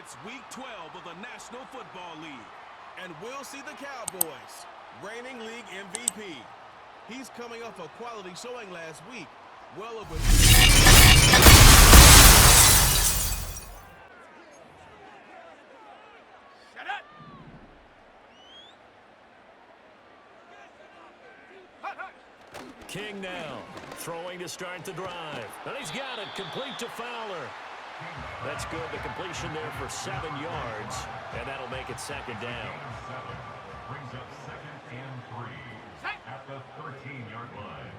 It's Week 12 of the National Football League. And we'll see the Cowboys, reigning league MVP. He's coming off a quality showing last week. Well over... Shut up! King now, throwing to start the drive. And he's got it, complete to Fowler. That's good, the completion there for 7 yards, and that'll make it second down. Brings up 2nd and 3 at the 13-yard line.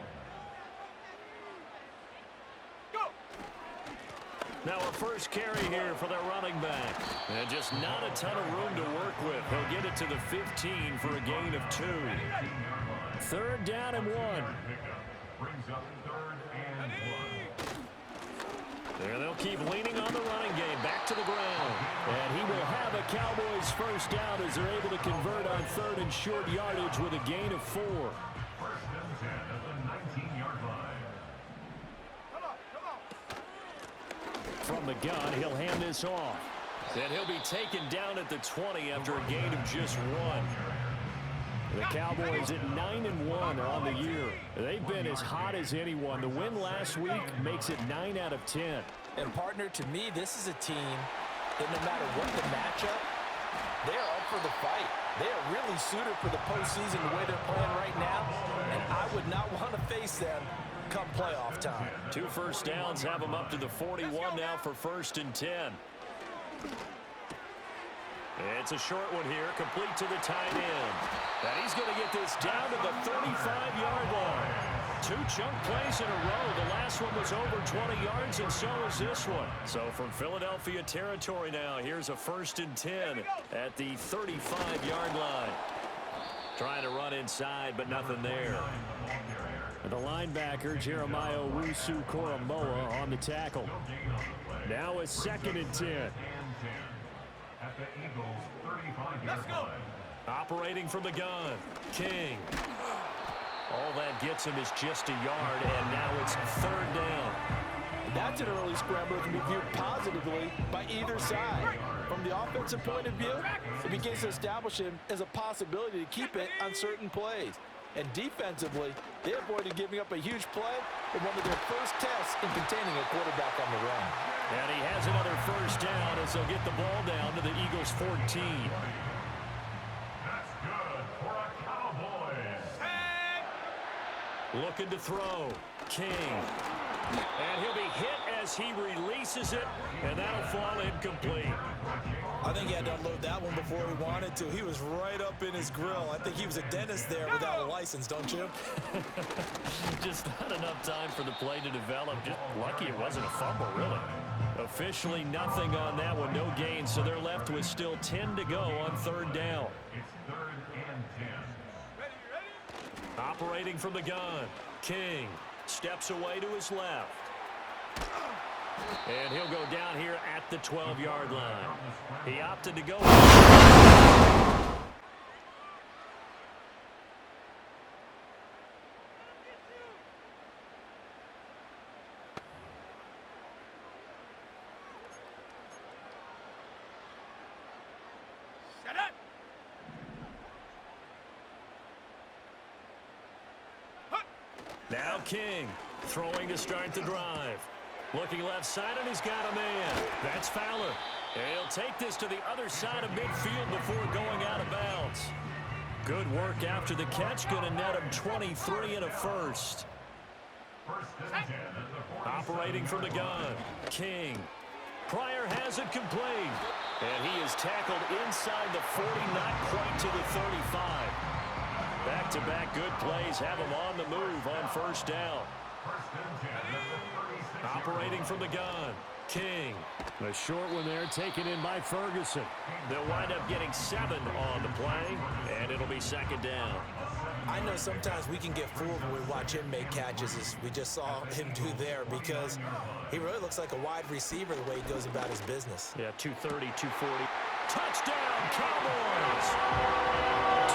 Go! Now a first carry here for their running back. And just not a ton of room to work with. He'll get it to the 15 for a gain of 2. 3rd down and 1. Brings up 3rd and 1. There they'll keep leaning on the running game. Back to the ground. And he will have a Cowboys first down as they're able to convert on 3rd and short yardage with a gain of 4. 1st and 10 at the 19-yard line. From the gun, he'll hand this off. And he'll be taken down at the 20 after a gain of just 1. The Cowboys at 9-1 on the year. They've been as hot as anyone. The win last week makes it 9 out of 10. And partner, to me, this is a team that no matter what the matchup, they're up for the fight. They are really suited for the postseason the way they're playing right now. And I would not want to face them come playoff time. 2 first downs have them up to the 41 now for 1st and 10. It's a short one here, complete to the tight end. And he's going to get this down to the 35-yard line. 2 chunk plays in a row. The last one was over 20 yards, and so is this one. So from Philadelphia territory now, here's a 1st and 10 at the 35-yard line. Trying to run inside, but nothing there. The linebacker, Jeremiah Owusu-Koramoah, on the tackle. Now a 2nd and 10. At the Eagles' 35-yard line. Operating from the gun, King. All that gets him is just a yard, and now it's 3rd down. That's an early scramble that can be viewed positively by either side. From the offensive point of view, it begins to establish him as a possibility to keep it on certain plays. And defensively, they avoided giving up a huge play in one of their first tests in containing a quarterback on the run. And he has another first down as they'll get the ball down to the Eagles' 14. That's good for a Cowboys. Looking to throw, King. And he'll be hit as he releases it, and that'll fall incomplete. I think he had to unload that one before he wanted to. He was right up in his grill. I think he was a dentist there without a license, don't you? Just not enough time for the play to develop. Just lucky it wasn't a fumble, really. Officially nothing on that one, no gain, so they're left with still 10 to go on 3rd down. It's 3rd and 10. Operating from the gun, King steps away to his left. And he'll go down here at the 12-yard line. He opted to go. Shut up! Now King throwing to start the drive. Looking left side, and he's got a man. That's Fowler. And he'll take this to the other side of midfield before going out of bounds. Good work after the catch. Going to net him 23 and a first. Operating from the gun, King. Pryor has it complete. And he is tackled inside the 40, not quite to the 35. Back-to-back good plays have him on the move on 1st down. Operating from the gun, King. A short one there taken in by Ferguson. They'll wind up getting 7 on the play, and it'll be 2nd down. I know sometimes we can get fooled when we watch him make catches, as we just saw him do there, because he really looks like a wide receiver the way he goes about his business. Yeah, 230, 240. Touchdown, Cowboys! 2-2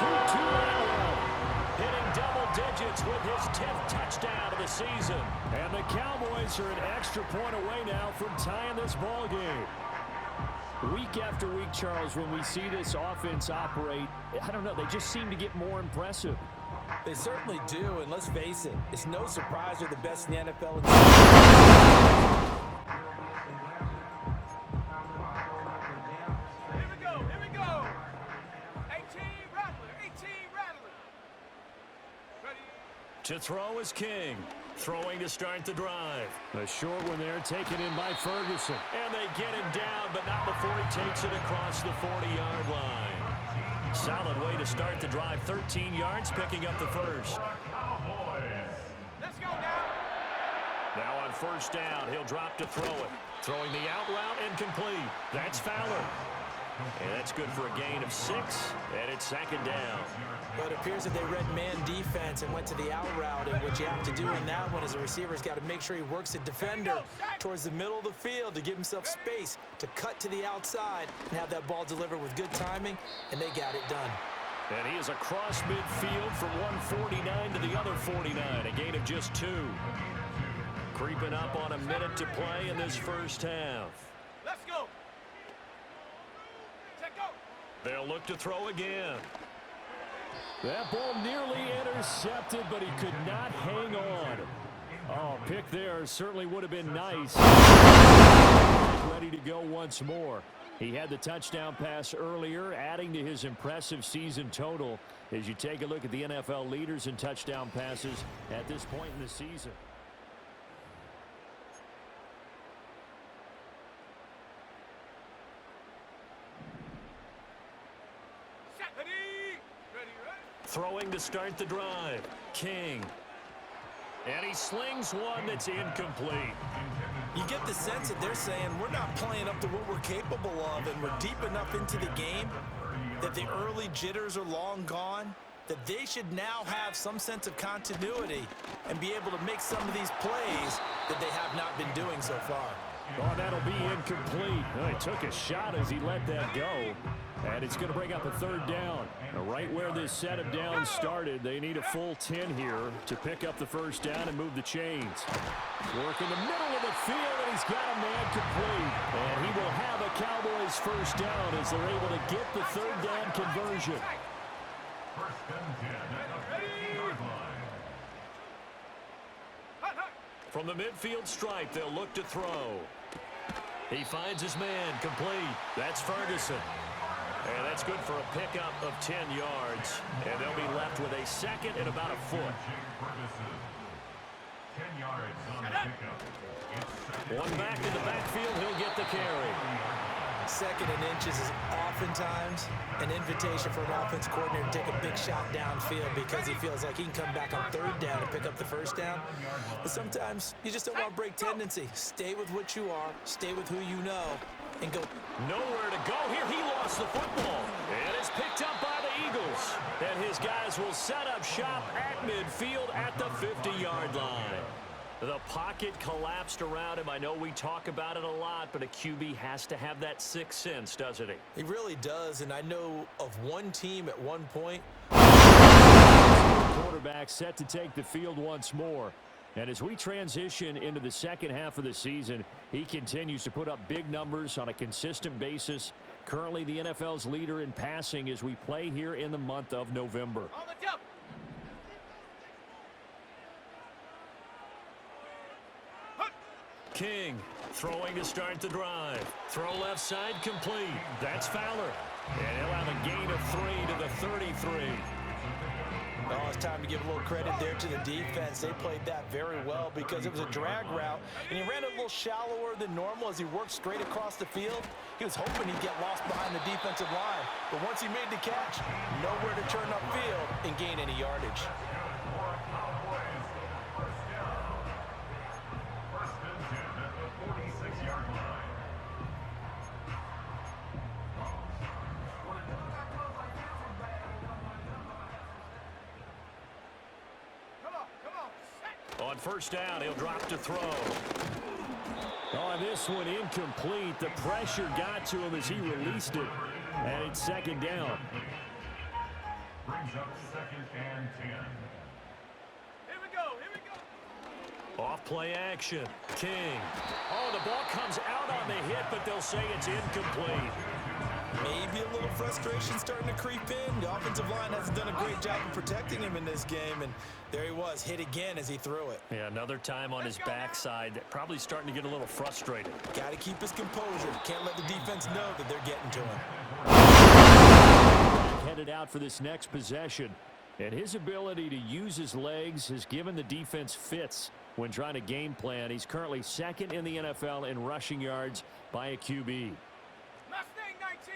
hitting double digits with his 10th touchdown of the season. And the Cowboys are an extra point away now from tying this ball game. Week after week, Charles, when we see this offense operate, I don't know, they just seem to get more impressive. They certainly do, and let's face it, it's no surprise they're the best in the NFL. Here we go. 18 Rattler. Ready? To throw is King. Throwing to start the drive. A short one there taken in by Ferguson. And they get him down, but not before he takes it across the 40-yard line. Solid way to start the drive. 13 yards, picking up the first. Let's go now. Now on first down, he'll drop to throw it. Throwing the out route incomplete. That's Fowler. And that's good for a gain of 6, and it's second down. But it appears that they read man defense and went to the out route, and what you have to do in that one is the receiver's got to make sure he works the defender towards the middle of the field to give himself space to cut to the outside and have that ball delivered with good timing, and they got it done. And he is across midfield from 149 to the other 49, a gain of just 2. Creeping up on a minute to play in this first half. Let's go. Check go. They'll look to throw again. That ball nearly intercepted, but he could not hang on. Oh, pick there certainly would have been nice. Ready to go once more. He had the touchdown pass earlier, adding to his impressive season total as you take a look at the NFL leaders in touchdown passes at this point in the season. Throwing to start the drive. King. And he slings one that's incomplete. You get the sense that they're saying we're not playing up to what we're capable of, and we're deep enough into the game that the early jitters are long gone, that they should now have some sense of continuity and be able to make some of these plays that they have not been doing so far. Oh, that'll be incomplete. Oh, he took a shot as he let that go. And it's going to bring up a third down. Right where this set of downs started, they need a full 10 here to pick up the first down and move the chains. Work in the middle of the field, and he's got a man complete. And he will have a Cowboys first down as they're able to get the third down conversion. First and 10 at the 15-yard line. From the midfield stripe, they'll look to throw. He finds his man complete. That's Ferguson. And that's good for a pickup of 10 yards. And they'll be left with a second and about a foot. 10 yards on the pickup. One back in the backfield, he'll get the carry. Second and inches is oftentimes an invitation for an offense coordinator to take a big shot downfield because he feels like he can come back on third down and pick up the first down. But sometimes you just don't want to break tendency. Stay with what you are, stay with who you know, and go. Nowhere to go here. He lost the football. And it's picked up by the Eagles. And his guys will set up shop at midfield at the 50-yard line. The pocket collapsed around him. I know we talk about it a lot, but a QB has to have that sixth sense, doesn't he? He really does, and I know of one team at one point. Quarterback set to take the field once more. And as we transition into the second half of the season, he continues to put up big numbers on a consistent basis. Currently the NFL's leader in passing as we play here in the month of November. On the jump. King throwing to start the drive. Throw left side complete. That's Fowler. And he'll have a gain of 3 to the 33. Oh, it's time to give a little credit there to the defense. They played that very well because it was a drag route, and he ran a little shallower than normal as he worked straight across the field. He was hoping he'd get lost behind the defensive line, but once he made the catch, nowhere to turn upfield and gain any yardage. First and 10 at the 46-yard line. On first down, he'll drop to throw. Oh, this one incomplete. The pressure got to him as he released it. And it's second down. Brings up second and 10. Here we go. Off play action. King. Oh, the ball comes out on the hit, but they'll say it's incomplete. Maybe a little frustration starting to creep in. The offensive line hasn't done a great job of protecting him in this game, and there he was, hit again as he threw it. Yeah, another time on his backside, probably starting to get a little frustrated. Got to keep his composure. Can't let the defense know that they're getting to him. Headed out for this next possession, and his ability to use his legs has given the defense fits when trying to game plan. He's currently second in the NFL in rushing yards by a QB. Mustang 19.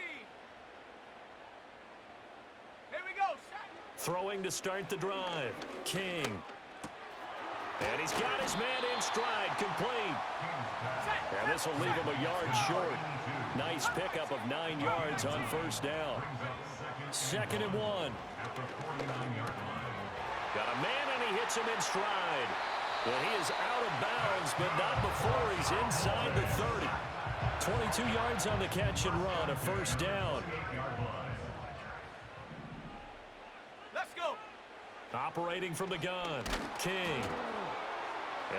Here we go. Set. Throwing to start the drive. King. And he's got his man in stride, complete. And this will leave him a yard short. Nice pickup of 9 yards on first down. 2nd and 1. Got a man, and he hits him in stride. Well, he is out of bounds, but not before he's inside the 30. 22 yards on the catch and run, a first down. Let's go. Operating from the gun, King.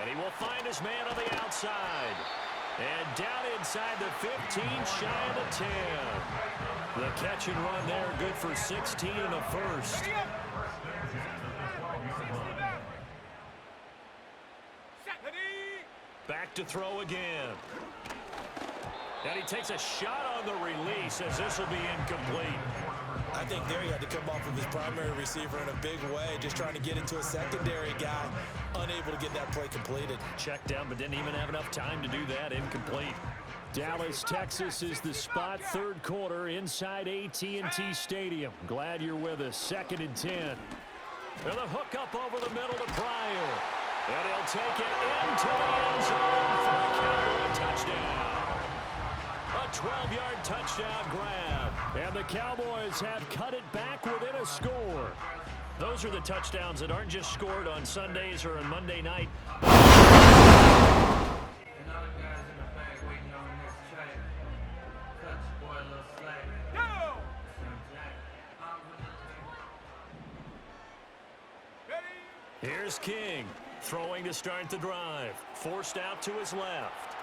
And he will find his man on the outside. And down inside the 15, shy of the 10. The catch and run there, good for 16 and a first. Back to throw again. And he takes a shot on the release as this will be incomplete. I think there he had to come off of his primary receiver in a big way, just trying to get into a secondary guy, unable to get that play completed. Checked down, but didn't even have enough time to do that. Incomplete. Dallas, Texas is the spot, 3rd quarter inside AT&T Stadium. Glad you're with us. 2nd and 10. And a hook up over the middle to Pryor. And he'll take it into the end zone for a Cowboy touchdown. A 12-yard touchdown grab. And the Cowboys have cut it back within a score. Those are the touchdowns that aren't just scored on Sundays or on Monday night. Here's King, throwing to start the drive. Forced out to his left.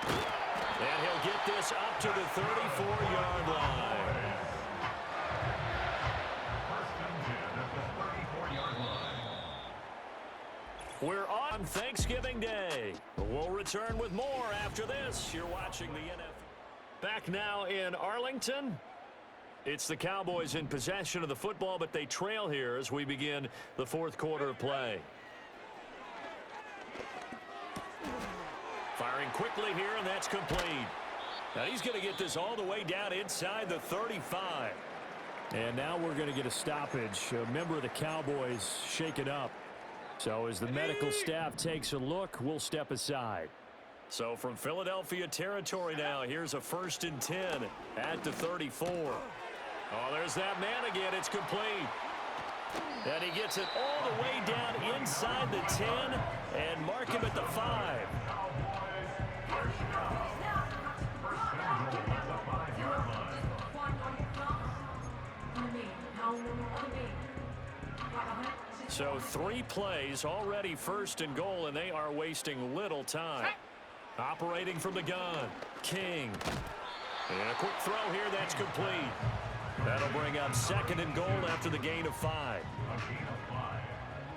And he'll get this up to the 34-yard line. We're on Thanksgiving Day. We'll return with more after this. You're watching the NFL. Back now in Arlington. It's the Cowboys in possession of the football, but they trail here as we begin the 4th quarter of play. Firing quickly here, and that's complete. Now he's going to get this all the way down inside the 35. And now we're going to get a stoppage. A member of the Cowboys shaken up. So as the medical staff takes a look, we'll step aside. So from Philadelphia territory now, here's a 1st and 10 at the 34. Oh, there's that man again. It's complete. And he gets it all the way down inside the 10 and mark him at the 5. So 3 plays already 1st and goal, and they are wasting little time. Operating from the gun, King. And a quick throw here, that's complete. That'll bring up 2nd and goal after the gain of 5. A gain of 5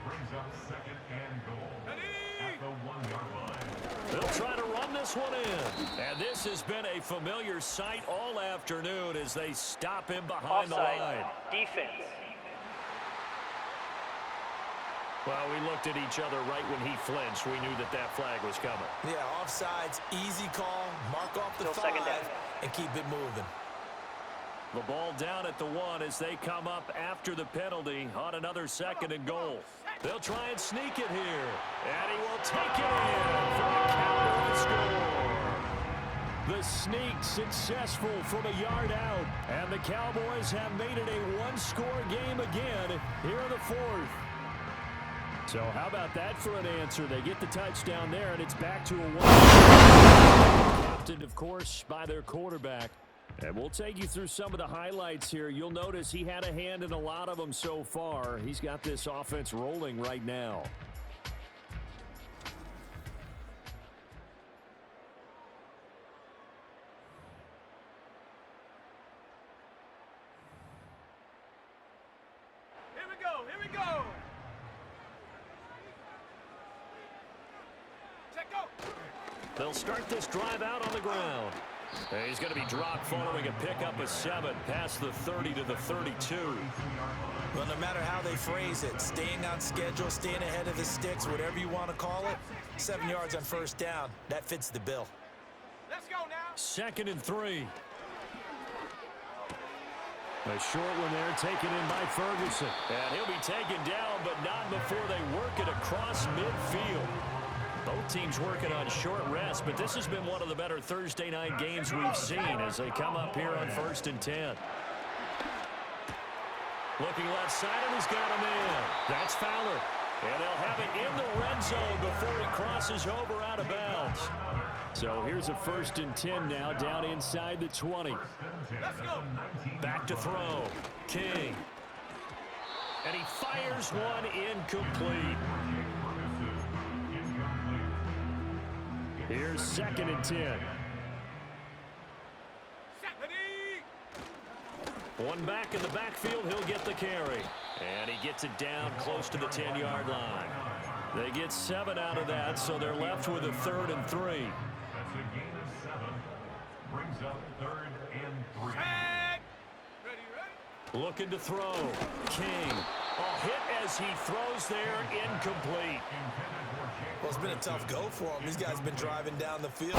brings up 2nd and goal at the 1-yard line. They'll try to run this one in. And this has been a familiar sight all afternoon as they stop him behind Offside. the line. Defense. Well, we looked at each other right when he flinched. We knew that that flag was coming. Yeah, offsides, easy call, mark off the Still 5, second down. and keep it moving. The ball down at the 1 as they come up after the penalty on another 2nd and goal. They'll try and sneak it here. And he will take it in for the Cowboys score. The sneak successful from a yard out. And the Cowboys have made it a 1-score game again here in the 4th. So how about that for an answer? They get the touchdown there, and it's back to a 1. Captained, of course, by their quarterback. And we'll take you through some of the highlights here. You'll notice he had a hand in a lot of them so far. He's got this offense rolling right now. Set, go. They'll start this drive out on the ground. And he's going to be dropped following a pickup of 7 past the 30 to the 32. Well, no matter how they phrase it, staying on schedule, staying ahead of the sticks, whatever you want to call it, 7 yards on first down, that fits the bill. Let's go now. 2nd and 3. A short one there taken in by Ferguson. And he'll be taken down, but not before they work it across midfield. Both teams working on short rest, but this has been one of the better Thursday night games we've seen as they come up here on 1st and 10. Looking left side, and he's got him in. That's Fowler. And they'll have it in the red zone before he crosses over out of bounds. So here's a 1st and 10 now, down inside the 20. Let's go. Back to throw. King. And he fires one incomplete. Here's 2nd and 10. Set, ready. One back in the backfield, he'll get the carry. And he gets it down close to the 10-yard line. They get 7 out of that, so they're left with a 3rd and 3. That's a gain of 7. Brings up 3rd and 3. Set. Ready, ready. Looking to throw. King. A hit as he throws there, incomplete. Well, it's been a tough go for him. These guys been driving down the field.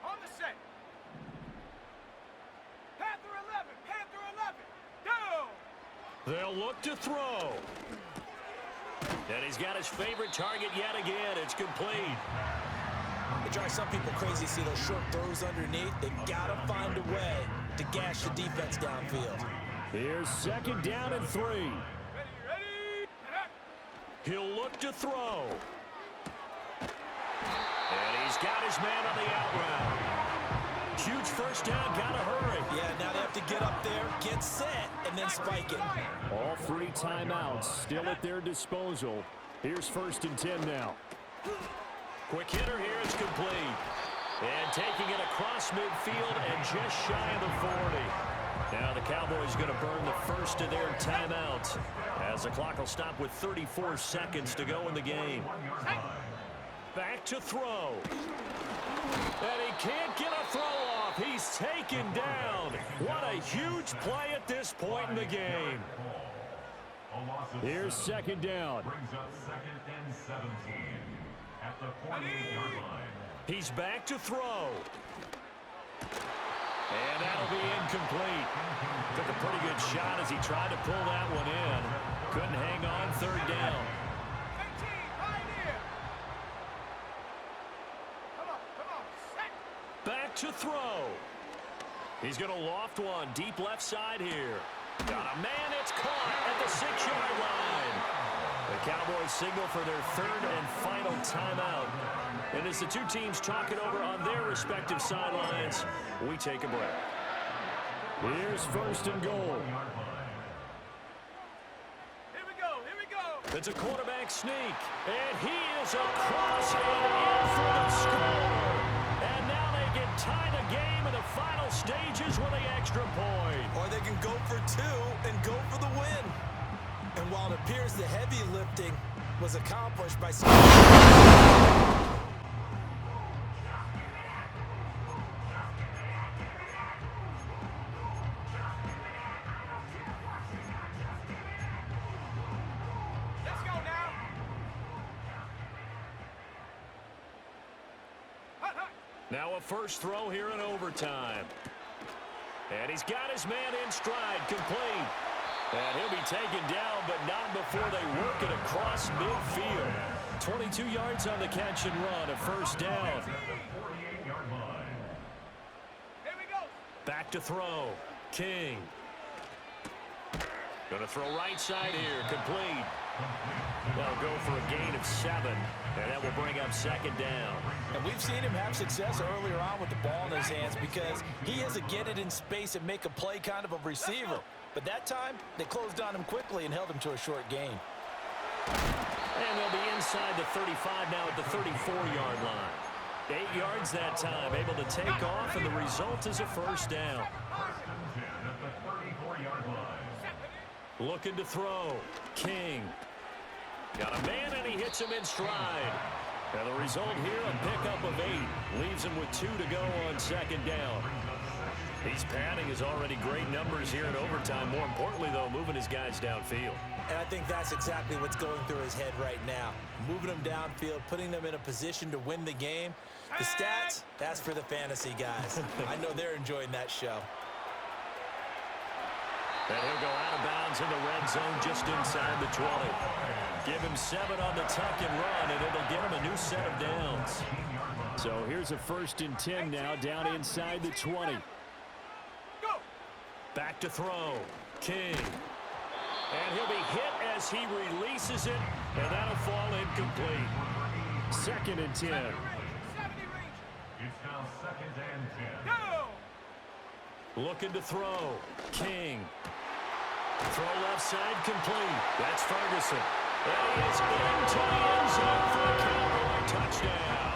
On the set. Panther 11. Panther 11. Down. They'll look to throw. And he's got his favorite target yet again. It's complete. It drives some people crazy to see those short throws underneath. They got to find a way to gash the defense downfield. Here's 2nd down and 3. Ready, ready. He'll look to throw. And he's got his man on the out route. Huge first down, gotta hurry. Yeah, now they have to get up there, get set, and then spike it. All 3 timeouts still at their disposal. Here's 1st and 10 now. Quick hitter here, it's complete. And taking it across midfield and just shy of the 40. Now the Cowboys going to burn the first of their timeouts as the clock will stop with 34 seconds to go in the game. Back to throw. And he can't get a throw off. He's taken down. What a huge play at this point in the game. Here's 2nd down. Brings up 2nd and 17 at the 48-yard line. He's back to throw. And that'll be incomplete. Took a pretty good shot as he tried to pull that one in. Couldn't hang on, 3rd down. 18, Pioneer. Come on, set. Back to throw. He's going to loft one deep left side here. Got a man, it's caught at the 6-yard line. The Cowboys signal for their 3rd and final timeout. And as the 2 teams talk it over on their respective sidelines, we take a break. Here's 1st and goal. Here we go. It's a quarterback sneak. And he is across and in for the score. And now they can tie the game in the final stages with the extra point. Or they can go for 2 and go for the win. And while it appears the heavy lifting was accomplished by... Let's go now. Hut, hut. Now a first throw here in overtime. And he's got his man in stride, complete. And he'll be taken down, but not before they work it across midfield. 22 yards on the catch and run, a 1st down. Here we go. Back to throw. King. Going to throw right side here, complete. They'll go for a gain of 7, and that will bring up 2nd down. And we've seen him have success earlier on with the ball in his hands because he is a get it in space and make a play kind of a receiver. But that time, they closed on him quickly and held him to a short gain. And they'll be inside the 35 now at the 34-yard line. 8 yards that time, able to take off, and the result is a 1st down. Looking to throw. King. Got a man, and he hits him in stride. And the result here, a pickup of 8. Leaves him with 2 to go on second down. He's padding his already great numbers here in overtime. More importantly, though, moving his guys downfield. And I think that's exactly what's going through his head right now. Moving them downfield, putting them in a position to win the game. The stats, that's for the fantasy guys. I know they're enjoying that show. And he'll go out of bounds in the red zone just inside the 20. Give him 7 on the tuck and run, and it'll get him a new set of downs. So here's a 1st and 10 now, down inside the 20. Back to throw. King. And he'll be hit as he releases it, and that'll fall incomplete. 2nd and 10. It's now 2nd and 10. Go! Looking to throw. King. Throw left side complete. That's Ferguson. And he is into the end zone for a Cowboy touchdown.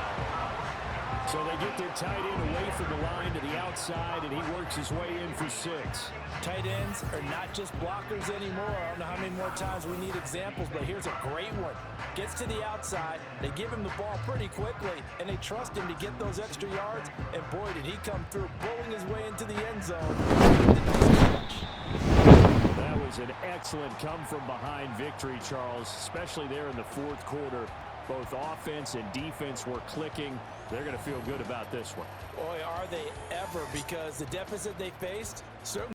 So they get their tight end away from the line to the outside, and he works his way in for 6. Tight ends are not just blockers anymore. I don't know how many more times we need examples, but here's a great one. Gets to the outside, they give him the ball pretty quickly, and they trust him to get those extra yards, and boy, did he come through, bowling his way into the end zone. That was an excellent come-from-behind victory, Charles, especially there in the 4th quarter. Both offense and defense were clicking. They're going to feel good about this one. Boy, are they ever, because the deficit they faced certainly